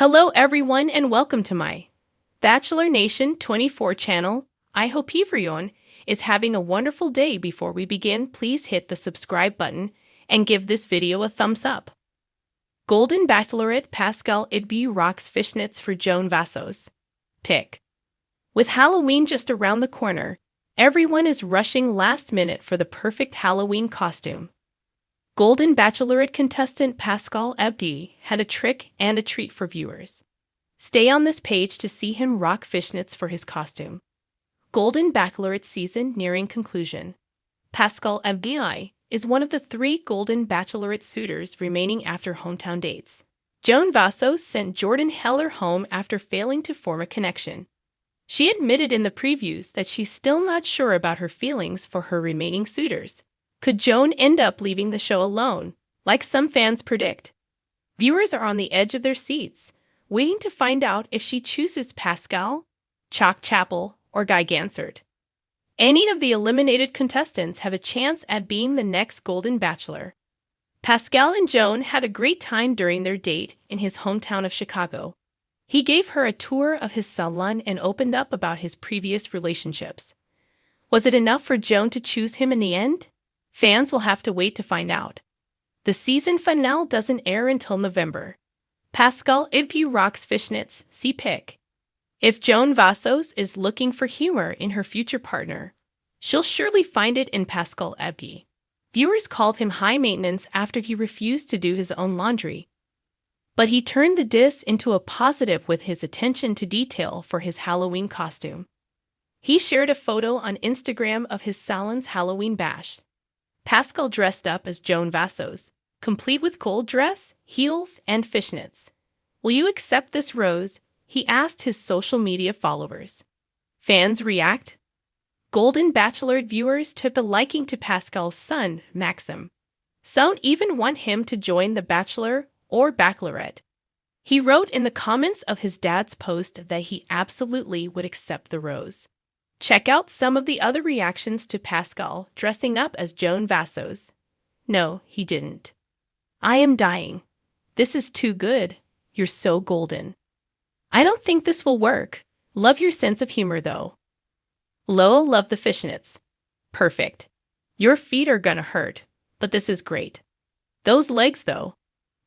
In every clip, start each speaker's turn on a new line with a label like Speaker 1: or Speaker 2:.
Speaker 1: Hello everyone and welcome to my Bachelor Nation 24 channel. I hope everyone is having a wonderful day. Before we begin, please hit the subscribe button and give this video a thumbs up. Golden Bachelorette Pascal Ibgui rocks fishnets for Joan Vassos. Pick. With Halloween just around the corner, everyone is rushing last minute for the perfect Halloween costume. Golden Bachelorette contestant Pascal Ibgui had a trick and a treat for viewers. Stay on this page to see him rock fishnets for his costume. Golden Bachelorette season nearing conclusion. Pascal Ibgui is one of the 3 Golden Bachelorette suitors remaining after hometown dates. Joan Vassos sent Jordan Heller home after failing to form a connection. She admitted in the previews that she's still not sure about her feelings for her remaining suitors. Could Joan end up leaving the show alone, like some fans predict? Viewers are on the edge of their seats, waiting to find out if she chooses Pascal, Chalk Chapel, or Guy Gansert. Any of the eliminated contestants have a chance at being the next Golden Bachelor. Pascal and Joan had a great time during their date in his hometown of Chicago. He gave her a tour of his salon and opened up about his previous relationships. Was it enough for Joan to choose him in the end? Fans will have to wait to find out. The season finale doesn't air until November. Pascal Ibgui rocks fishnets, see pic. If Joan Vassos is looking for humor in her future partner, she'll surely find it in Pascal Ibgui. Viewers called him high maintenance after he refused to do his own laundry. But he turned the diss into a positive with his attention to detail for his Halloween costume. He shared a photo on Instagram of his salon's Halloween bash. Pascal dressed up as Joan Vassos, complete with gold dress, heels, and fishnets. "Will you accept this rose?" he asked his social media followers. Fans react. Golden Bachelorette viewers took a liking to Pascal's son, Maxim. Some even want him to join the Bachelor or Bachelorette. He wrote in the comments of his dad's post that he absolutely would accept the rose. Check out some of the other reactions to Pascal dressing up as Joan Vassos. "No, he didn't. I am dying. This is too good. You're so golden. I don't think this will work. Love your sense of humor though. Lol, love the fishnets. Perfect. Your feet are gonna hurt, but this is great. Those legs though.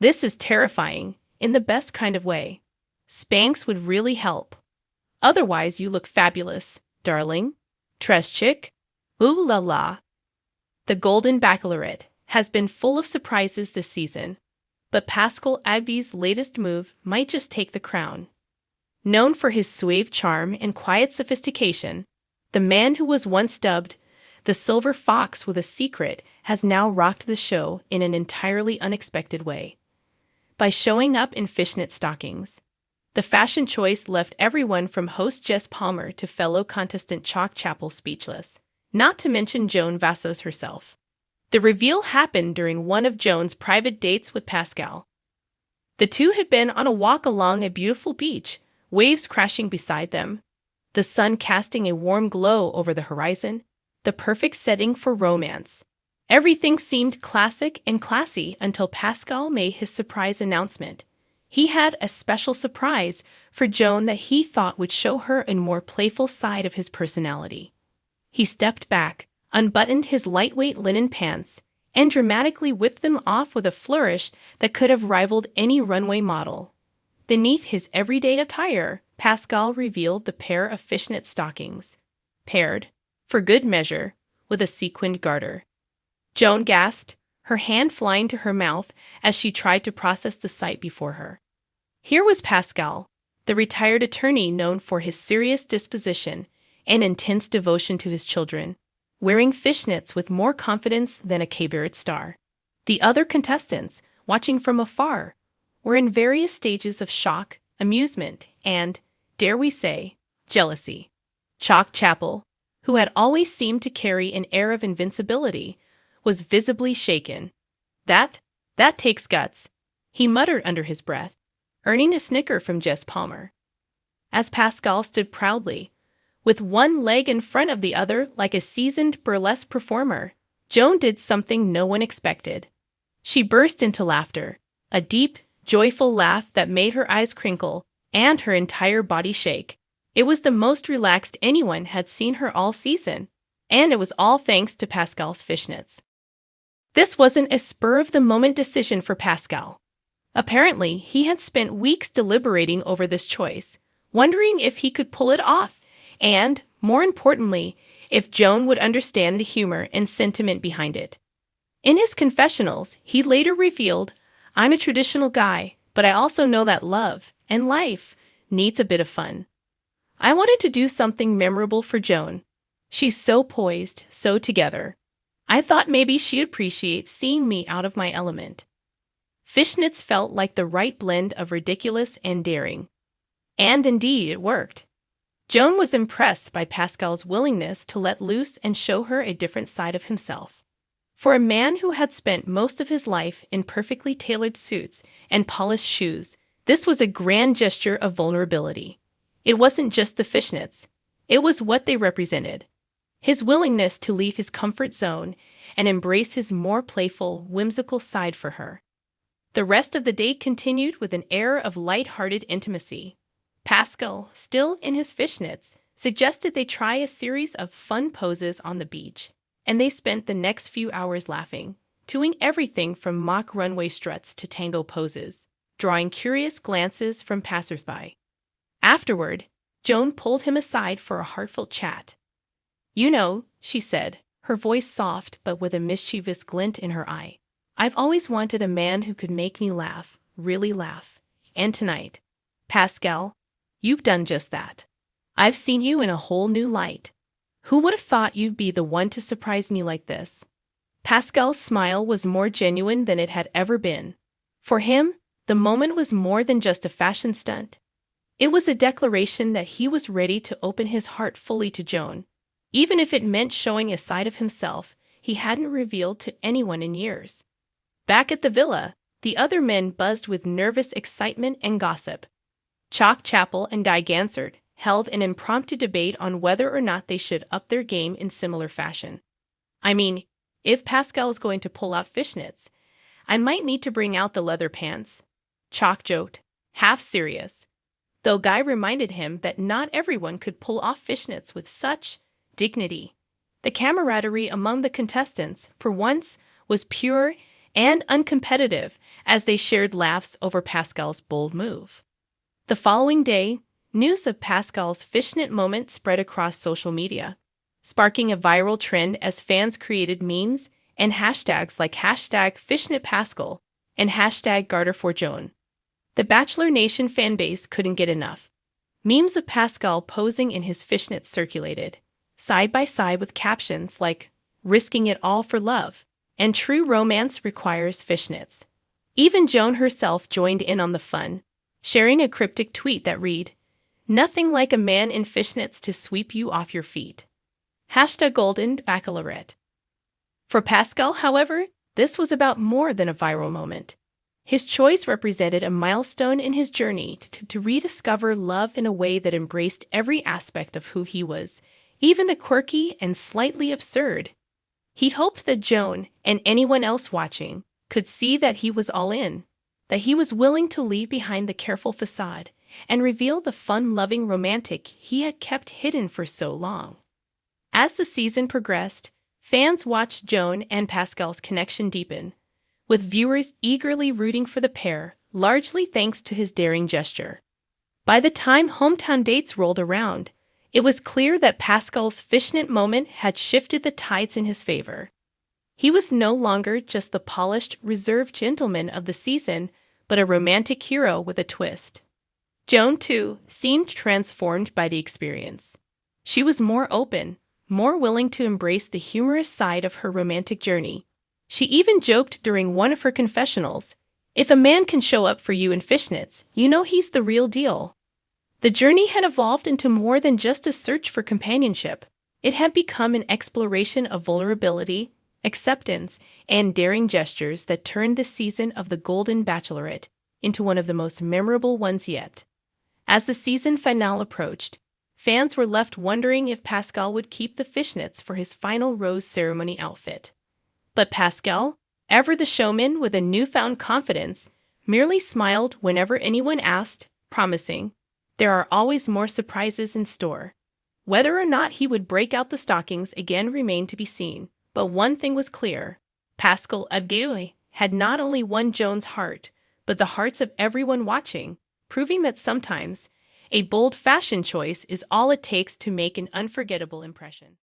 Speaker 1: This is terrifying, in the best kind of way. Spanx would really help. Otherwise you look fabulous. Darling, Tres chick, ooh la la." The Golden Bachelorette has been full of surprises this season, but Pascal Ibgui's latest move might just take the crown. Known for his suave charm and quiet sophistication, the man who was once dubbed the Silver Fox with a Secret has now rocked the show in an entirely unexpected way. By showing up in fishnet stockings, the fashion choice left everyone from host Jess Palmer to fellow contestant Chalk Chapel speechless, not to mention Joan Vassos herself. The reveal happened during one of Joan's private dates with Pascal. The two had been on a walk along a beautiful beach, waves crashing beside them, the sun casting a warm glow over the horizon, the perfect setting for romance. Everything seemed classic and classy until Pascal made his surprise announcement. He had a special surprise for Joan that he thought would show her a more playful side of his personality. He stepped back, unbuttoned his lightweight linen pants, and dramatically whipped them off with a flourish that could have rivaled any runway model. Beneath his everyday attire, Pascal revealed the pair of fishnet stockings, paired, for good measure, with a sequined garter. Joan gasped, her hand flying to her mouth as she tried to process the sight before her. Here was Pascal, the retired attorney known for his serious disposition and intense devotion to his children, wearing fishnets with more confidence than a cabaret star. The other contestants, watching from afar, were in various stages of shock, amusement, and, dare we say, jealousy. Chalk Chapel, who had always seemed to carry an air of invincibility, was visibly shaken. That takes guts," he muttered under his breath, earning a snicker from Jess Palmer. As Pascal stood proudly, with one leg in front of the other like a seasoned burlesque performer, Joan did something no one expected. She burst into laughter, a deep, joyful laugh that made her eyes crinkle and her entire body shake. It was the most relaxed anyone had seen her all season, and it was all thanks to Pascal's fishnets. This wasn't a spur-of-the-moment decision for Pascal. Apparently, he had spent weeks deliberating over this choice, wondering if he could pull it off, and, more importantly, if Joan would understand the humor and sentiment behind it. In his confessionals, he later revealed, "I'm a traditional guy, but I also know that love and life needs a bit of fun. I wanted to do something memorable for Joan. She's so poised, so together. I thought maybe she'd appreciate seeing me out of my element." Fishnets felt like the right blend of ridiculous and daring. And indeed, it worked. Joan was impressed by Pascal's willingness to let loose and show her a different side of himself. For a man who had spent most of his life in perfectly tailored suits and polished shoes, this was a grand gesture of vulnerability. It wasn't just the fishnets. It was what they represented. His willingness to leave his comfort zone and embrace his more playful, whimsical side for her. The rest of the day continued with an air of light-hearted intimacy. Pascal, still in his fishnets, suggested they try a series of fun poses on the beach, and they spent the next few hours laughing, doing everything from mock runway struts to tango poses, drawing curious glances from passersby. Afterward, Joan pulled him aside for a heartfelt chat. "You know," she said, her voice soft but with a mischievous glint in her eye, "I've always wanted a man who could make me laugh, really laugh. And tonight, Pascal, you've done just that. I've seen you in a whole new light. Who would have thought you'd be the one to surprise me like this?" Pascal's smile was more genuine than it had ever been. For him, the moment was more than just a fashion stunt. It was a declaration that he was ready to open his heart fully to Joan, even if it meant showing a side of himself he hadn't revealed to anyone in years. Back at the villa, the other men buzzed with nervous excitement and gossip. Chalk Chapel and Guy Gansard held an impromptu debate on whether or not they should up their game in similar fashion. "I mean, if Pascal is going to pull out fishnets, I might need to bring out the leather pants," Chalk joked, half serious, though Guy reminded him that not everyone could pull off fishnets with such dignity. The camaraderie among the contestants, for once, was pure and uncompetitive as they shared laughs over Pascal's bold move. The following day, news of Pascal's fishnet moment spread across social media, sparking a viral trend as fans created memes and hashtags like #FishnetPascal and #GarterForJoan. The Bachelor Nation fanbase couldn't get enough. Memes of Pascal posing in his fishnets circulated, side by side with captions like "risking it all for love" and "true romance requires fishnets." Even Joan herself joined in on the fun, sharing a cryptic tweet that read, "Nothing like a man in fishnets to sweep you off your feet. #Golden Bachelorette." For Pascal, however, this was about more than a viral moment. His choice represented a milestone in his journey to rediscover love in a way that embraced every aspect of who he was, even the quirky and slightly absurd. He hoped that Joan, and anyone else watching, could see that he was all in, that he was willing to leave behind the careful facade and reveal the fun-loving romantic he had kept hidden for so long. As the season progressed, fans watched Joan and Pascal's connection deepen, with viewers eagerly rooting for the pair, largely thanks to his daring gesture. By the time hometown dates rolled around, it was clear that Pascal's fishnet moment had shifted the tides in his favor. He was no longer just the polished, reserved gentleman of the season, but a romantic hero with a twist. Joan, too, seemed transformed by the experience. She was more open, more willing to embrace the humorous side of her romantic journey. She even joked during one of her confessionals, "If a man can show up for you in fishnets, you know he's the real deal." The journey had evolved into more than just a search for companionship. It had become an exploration of vulnerability, acceptance, and daring gestures that turned the season of The Golden Bachelorette into one of the most memorable ones yet. As the season finale approached, fans were left wondering if Pascal would keep the fishnets for his final rose ceremony outfit. But Pascal, ever the showman with a newfound confidence, merely smiled whenever anyone asked, promising, "There are always more surprises in store." Whether or not he would break out the stockings again remained to be seen, but one thing was clear. Pascal Ibgui had not only won Joan's heart, but the hearts of everyone watching, proving that sometimes a bold fashion choice is all it takes to make an unforgettable impression.